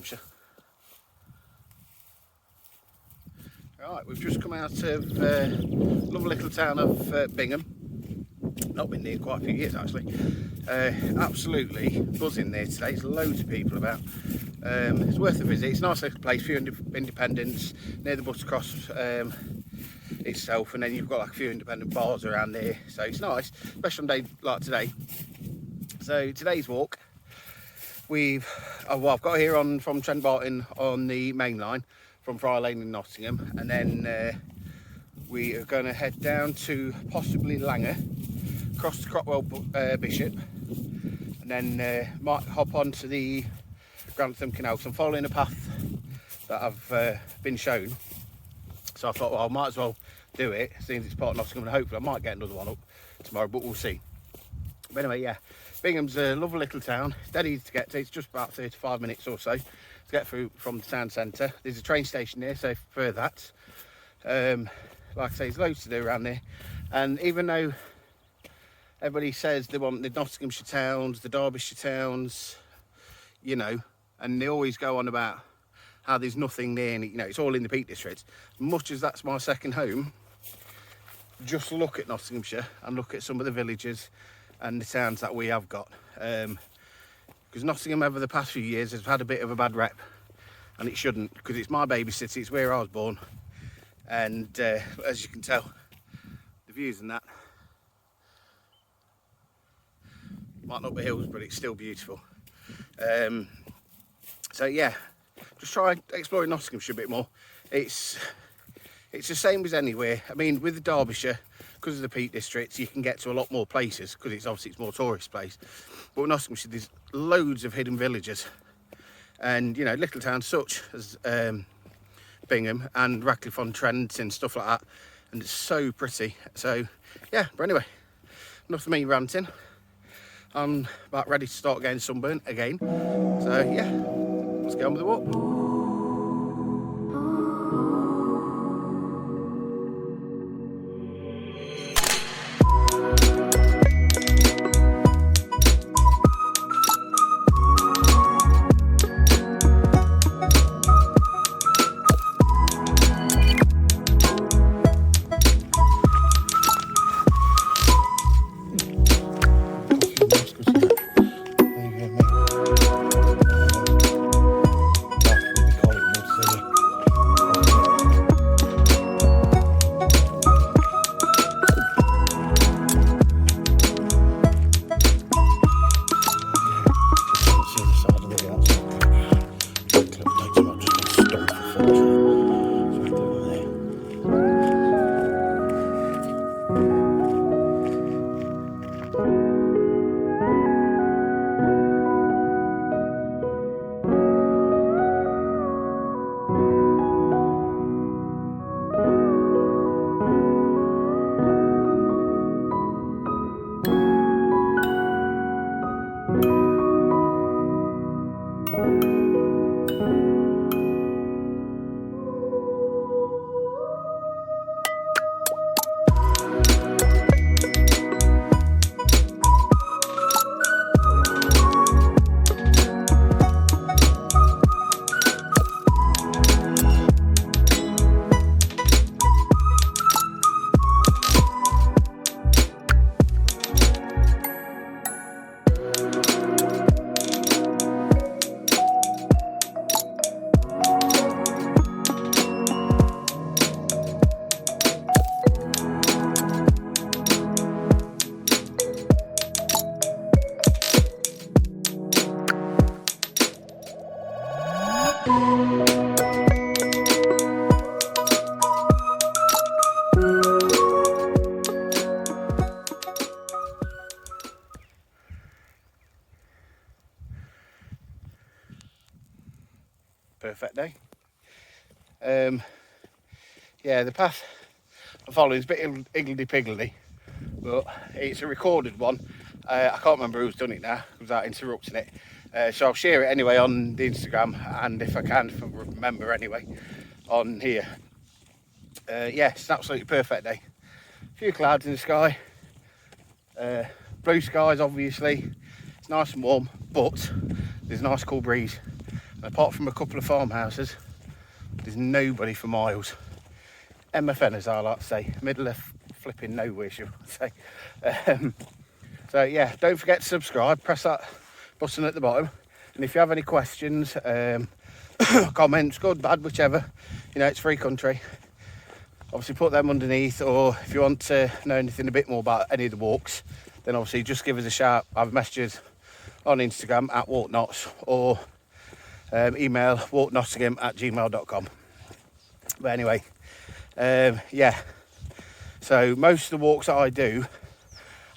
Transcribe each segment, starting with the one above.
Nottinghamshire. Right, we've just come out of lovely little town of Bingham. Not been there quite a few years actually. Absolutely buzzing there today. There's loads of people about. It's worth a visit. It's a nice little place, few independents near the Buttercross itself, and then you've got like a few independent bars around there, so it's nice, especially on a day like today. So today's walk, I've got here from Trent Barton on the main line from Friar Lane in Nottingham, and then we are going to head down to possibly Langer, cross the Crockwell Bishop, and then might hop onto the Grantham Canal, because I'm following a path that I've been shown. So I thought, well, I might as well do it, seeing it's part of Nottingham, and hopefully I might get another one up tomorrow, but we'll see. But anyway, yeah, Bingham's a lovely little town. It's dead easy to get to. It's just about 35 minutes or so to get through from the town centre. There's a train station there, so for that. Like I say, there's loads to do around there. And even though everybody says they want the Nottinghamshire towns, the Derbyshire towns, you know, and they always go on about how there's nothing there, and you know, it's all in the Peak District. Much as that's my second home, just look at Nottinghamshire and look at some of the villages and the towns that we have got. Because Nottingham over the past few years has had a bit of a bad rep, and it shouldn't, because it's my baby city, it's where I was born. And as you can tell, the views and that might not be hills, but it's still beautiful. So yeah, just try exploring Nottinghamshire a bit more. It's the same as anywhere. I mean, with the Derbyshire, because of the Peak District, you can get to a lot more places, because it's more tourist place. But with Nottinghamshire, there's loads of hidden villages, and you know, little towns such as Bingham and Radcliffe-on-Trent and stuff like that, and it's so pretty. So yeah, but anyway, enough of me ranting. I'm about ready to start getting sunburnt again. So yeah, let's get on with the walk. Perfect day. Yeah, the path I'm following is a bit higgledy-piggledy, but it's a recorded one. I can't remember who's done it now without interrupting it. So I'll share it anyway on the Instagram, and if I remember anyway, on here. Yeah, it's an absolutely perfect day. A few clouds in the sky, blue skies obviously, it's nice and warm, but there's a nice cool breeze. Apart from a couple of farmhouses, there's nobody for miles. MFN, as I like to say, middle of flipping nowhere, should I say. So yeah, don't forget to subscribe, press that button at the bottom, and if you have any questions, comments, good, bad, whichever, you know, it's free country, obviously put them underneath. Or if you want to know anything a bit more about any of the walks, then obviously just give us a shout. I've messages on Instagram at walknots, or email walknottingham@gmail.com. But anyway, yeah, so most of the walks that I do,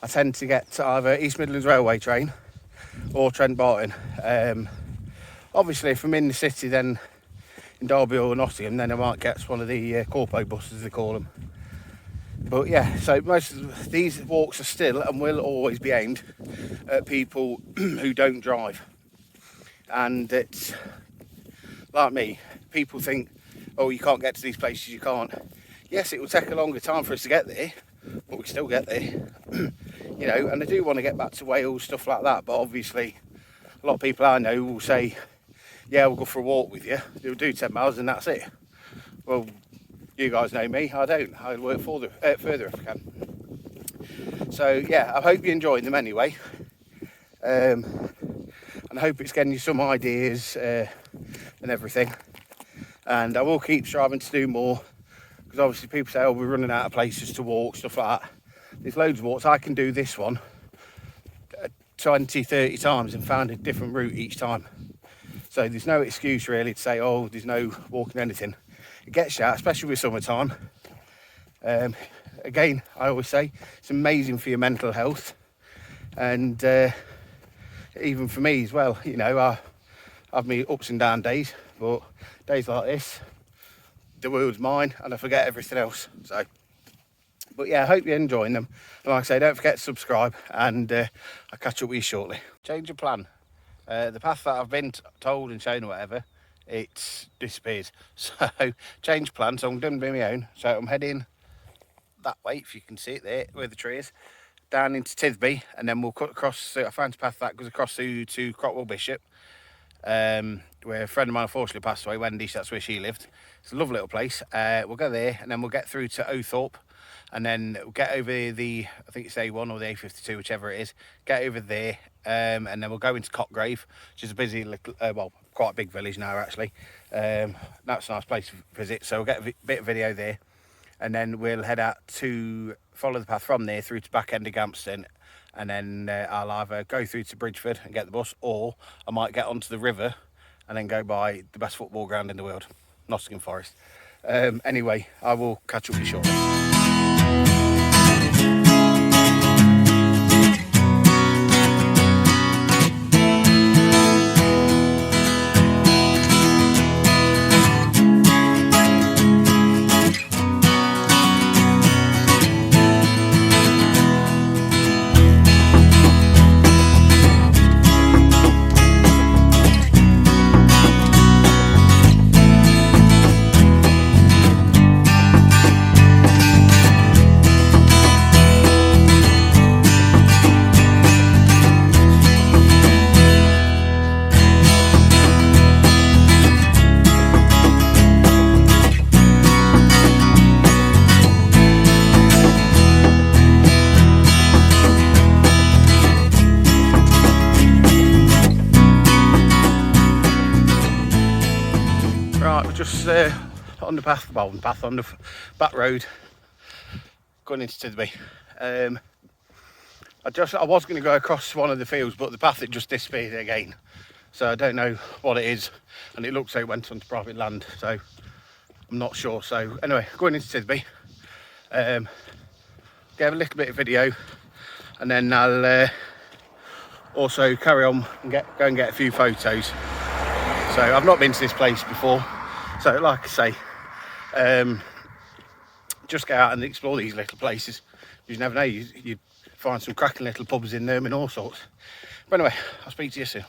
I tend to get to either East Midlands Railway train or Trent Barton. Obviously if I'm in the city, then in Derby or Nottingham, then I might get one of the Corpo buses, they call them. But yeah, so most of these walks are still and will always be aimed at people who don't drive. And it's like me, people think, oh, you can't get to these places, you can't. Yes, it will take a longer time for us to get there, but we still get there. You know, and I do want to get back to Wales, stuff like that, but obviously a lot of people I know will say, yeah, we'll go for a walk with you, they'll do 10 miles and that's it. Well, you guys know me, I don't, I'll work further if I can. So yeah, I hope you enjoyed them anyway, and I hope it's getting you some ideas and everything. And I will keep striving to do more, because obviously people say, oh, we're running out of places to walk, stuff like that. There's loads of walks. I can do this one 20, 30 times and find a different route each time. So there's no excuse really to say, oh, there's no walking anything. It gets you out, especially with summertime. Again, I always say, it's amazing for your mental health. And even for me as well, you know, I have me ups and down days, but days like this, the world's mine and I forget everything else. So, but yeah, I hope you're enjoying them. And like I say, don't forget to subscribe, and I'll catch up with you shortly. Change of plan. The path that I've been told and shown or whatever, it's disappeared. So change plan, so I'm going to be my own. So I'm heading that way, if you can see it there, where the tree is, down into Tithby, and then we'll cut across. I found a path that goes across to Crockwell Bishop, where a friend of mine unfortunately passed away, Wendy, that's where she lived. It's a lovely little place. We'll go there, and then we'll get through to Othorpe, and then we'll get over the, I think it's A1 or the A52, whichever it is, get over there, and then we'll go into Cotgrave, which is a busy little, well, quite a big village now actually. That's a nice place to visit, so we'll get a bit of video there, and then we'll head out to follow the path from there through to back end of Gampston, and then I'll either go through to Bridgeford and get the bus, or I might get onto the river and then go by the best football ground in the world, Nottingham Forest. Anyway, I will catch up with you shortly. Just on the path, well, on the back road going into Tithby. I was going to go across one of the fields, but the path had just disappeared again, so I don't know what it is, and it looks like it went onto private land, so I'm not sure. So anyway, going into Tithby, give a little bit of video, and then I'll also carry on and go and get a few photos. So I've not been to this place before, so like I say, just get out and explore these little places. You never know, you find some cracking little pubs in them and all sorts. But anyway, I'll speak to you soon.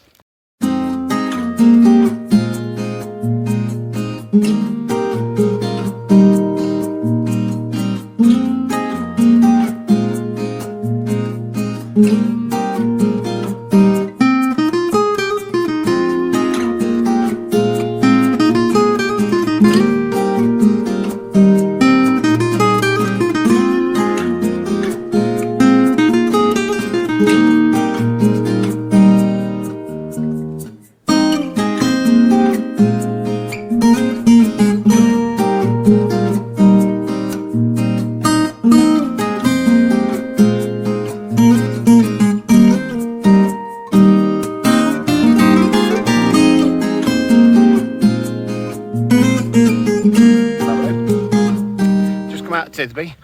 Tithby.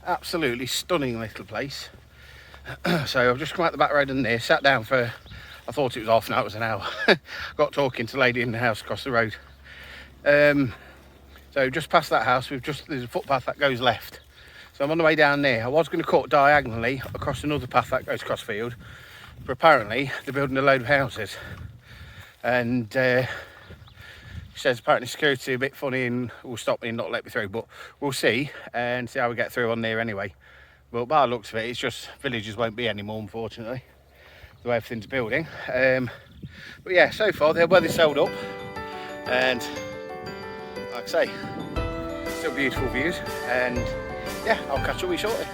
Absolutely stunning little place. So I've just come out the back road and there, sat down for, I thought it was half an hour, it was an hour. Got talking to a lady in the house across the road. So just past that house, there's a footpath that goes left. So I'm on the way down there. I was going to cut diagonally across another path that goes across field, but apparently they're building a load of houses. And she says apparently security a bit funny and will stop me and not let me through, but we'll see and see how we get through on there anyway. But by the looks of it, it's just villagers won't be anymore, unfortunately, the way everything's building. But yeah, so far they're well sold up, and like I say, still beautiful views. And yeah, I'll catch up with you shortly.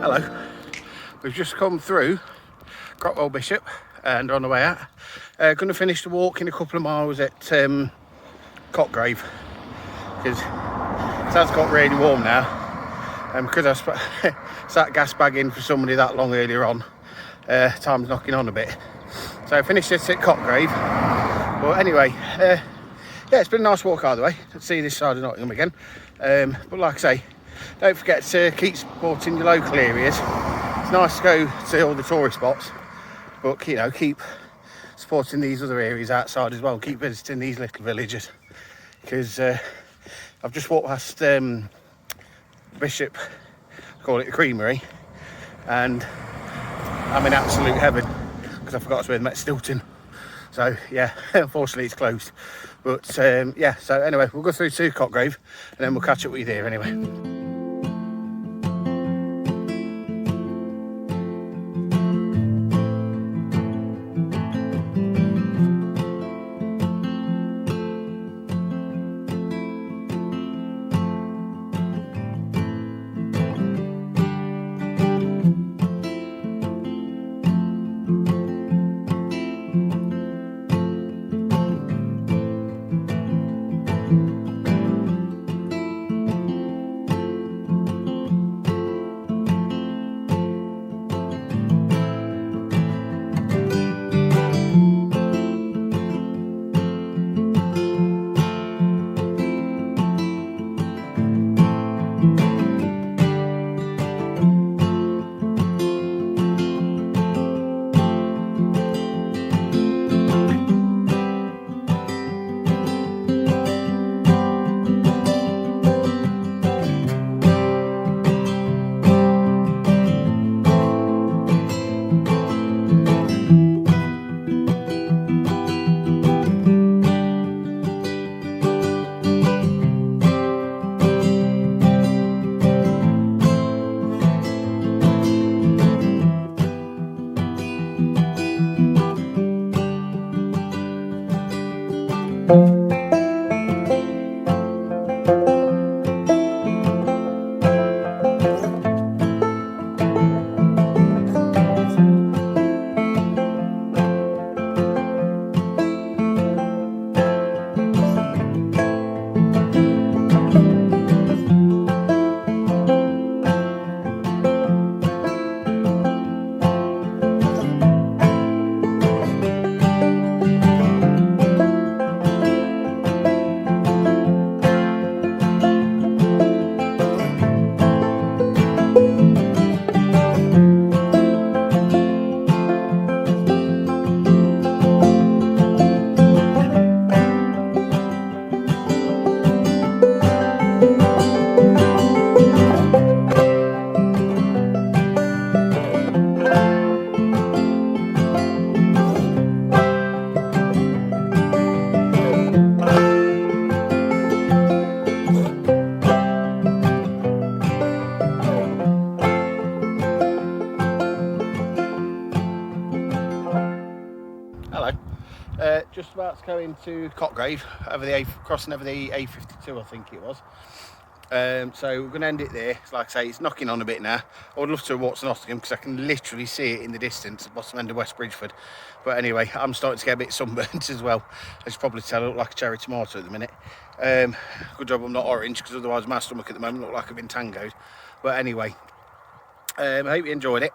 Hello, we've just come through Cotgrave Bishop and on the way out. Going to finish the walk in a couple of miles at Cotgrave, because it has got really warm now, and because I sat gas bagging for somebody that long earlier on, time's knocking on a bit. So I finished this at Cotgrave. But anyway, yeah, it's been a nice walk either way to see this side of Nottingham again. But like I say, don't forget to keep supporting your local areas. It's nice to go to all the tourist spots, but you know, keep supporting these other areas outside as well. Keep visiting these little villages, because I've just walked past Bishop, call it the Creamery, and I'm in absolute heaven because I forgot to met Stilton. So yeah, unfortunately it's closed. But yeah, so anyway, we'll go through to Cotgrave and then we'll catch up with you there anyway. that's going to Cotgrave, crossing over the A52, I think it was. So we're going to end it there. Like I say, it's knocking on a bit now. I would love to walk to Nottingham because I can literally see it in the distance at the bottom end of West Bridgeford. But anyway, I'm starting to get a bit sunburnt as well. As you probably tell, I look like a cherry tomato at the minute. Good job I'm not orange, because otherwise my stomach at the moment looks like I've been tangoed. But anyway, I hope you enjoyed it.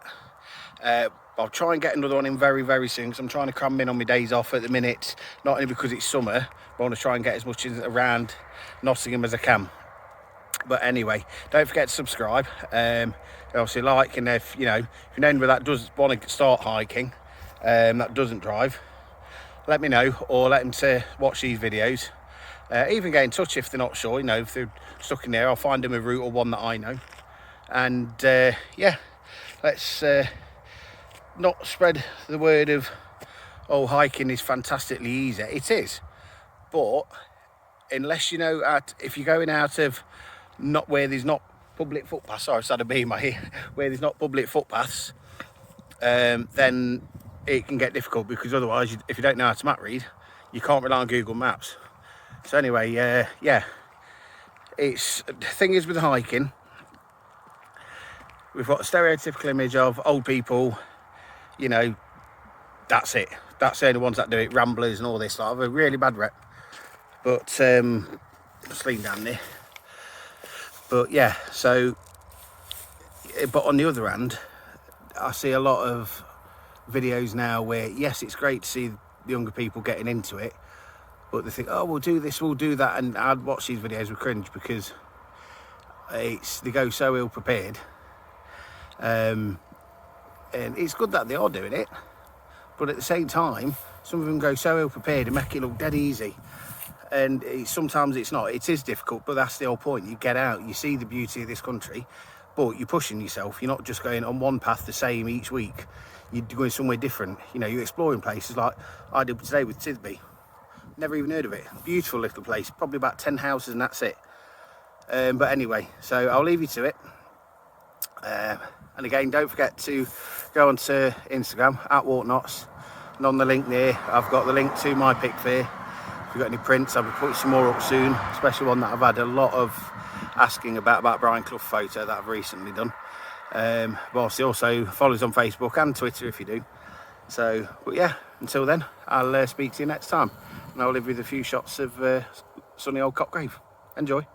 I'll try and get another one in very, very soon, because I'm trying to cram in on my days off at the minute. Not only because it's summer, but I want to try and get as much around Nottingham as I can. But anyway, don't forget to subscribe. Obviously like, and if you know anybody that does want to start hiking, that doesn't drive, let me know, or let them to watch these videos. Even get in touch if they're not sure. If they're stuck in there, I'll find them a route or one that I know. And yeah, let's not spread the word of hiking is fantastically easy. It is, but unless if you're going out of not where there's not public footpaths, sorry, I've had a bee in my ear, where there's not public footpaths, then it can get difficult, because otherwise, if you don't know how to map read, you can't rely on Google Maps. So anyway, yeah, the thing is with hiking, we've got a stereotypical image of old people, that's it. That's the only ones that do it, ramblers and all this sort of a really bad rep. But just lean down there. But yeah, but on the other hand, I see a lot of videos now where, yes, it's great to see the younger people getting into it, but they think, oh, we'll do this, we'll do that, and I'd watch these videos with cringe, because they go so ill prepared. And it's good that they are doing it, but at the same time, some of them go so ill prepared and make it look dead easy. And sometimes it's not. It is difficult, but that's the whole point. You get out, you see the beauty of this country, but you're pushing yourself. You're not just going on one path the same each week. You're going somewhere different. You're exploring places like I did today with Thisbe. Never even heard of it. Beautiful little place, probably about 10 houses and that's it. But anyway, so I'll leave you to it. And again, don't forget to go onto Instagram @walknots, and on the link there, I've got the link to my pick fair. If you've got any prints, I'll be putting some more up soon, especially one that I've had a lot of asking about Brian Clough photo that I've recently done. But also follow us on Facebook and Twitter if you do. So, but yeah, until then, I'll speak to you next time, and I'll leave you with a few shots of sunny old Cotgrave. Enjoy.